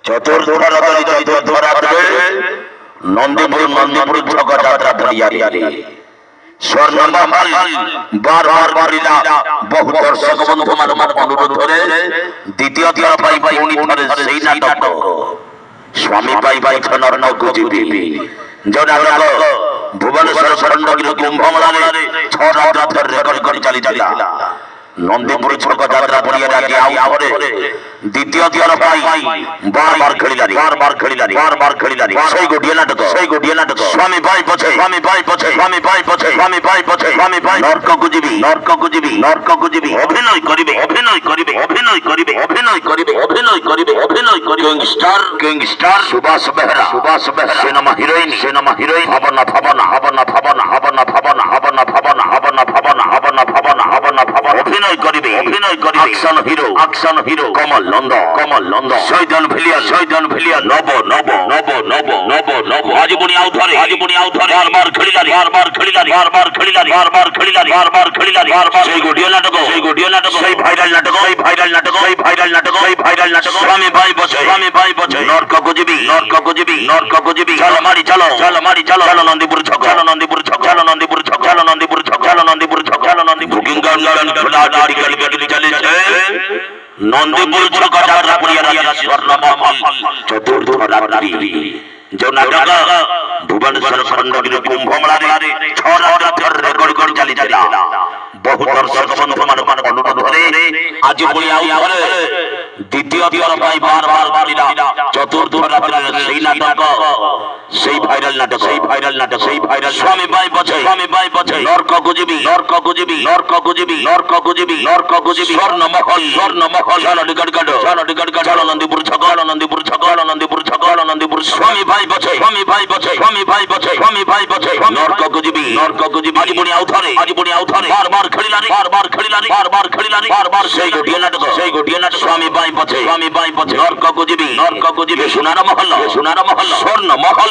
চতুর্ধরাতলি চতুর্ধরাত্রে নন্দীপুর ছক যাত্রা পড়িয়ারে স্বর্ণমহল বার করিলা বহু দর্শক বন্ধু মান অনুরোধ করে দ্বিতীয় থর পাই পুনি থরে সেই নাটক স্বামী পাই ছনর নকুজিবি जोना लोग भुवनेश्वर शरणगिरी कुंभमेलारे 6 रात रेकर्ड कर चली नंदीपुर छक यात्रा पड़िया आगे आउ परे द्वितीय थर पाई बार खेलिलारी सेई गोटिए नाटक स्वामी भाई पछे नरक को जीवी अभिनय करिबे king star Subhash Behera cinema heroine अभिनय करिबे एक्शन हिरो कमल नंद शैतान भेलिया नव आज पुणी आउ थरे बार खेलिलारी सेई गोटिए नाटक सेई भाइरल नाटक स्वामी भाई बचे नरक को जीवी चल मारी चलो नंदीपुर छक बुकिंग नंदीपुर छक यात्रा पड़िया स्वर्णमहल चतुर्धरात्रि जो नाटक भुवनेश्वर शरणगिरी कुंभमेलारे 6 रात रेकर्ड कर चली बहु दर्शक बंधु मान अनुरोध करे आज पुणी आउ परे द्वितीय थर पाई बार चतुर्धरात्रि सेई नाटक सेई भाइरल नाटक स्वामी भाई बचे नरक को जीवी स्वर्णमहल चलो नंदीपुर छक स्वामी भाई बचे नरक को जीवी आज पुणी आउ थरे बार खेलिलारी सेई गोटिए नाटक स्वामी भाई बचे नरक को जीवी सोनार महल स्वर्णमहल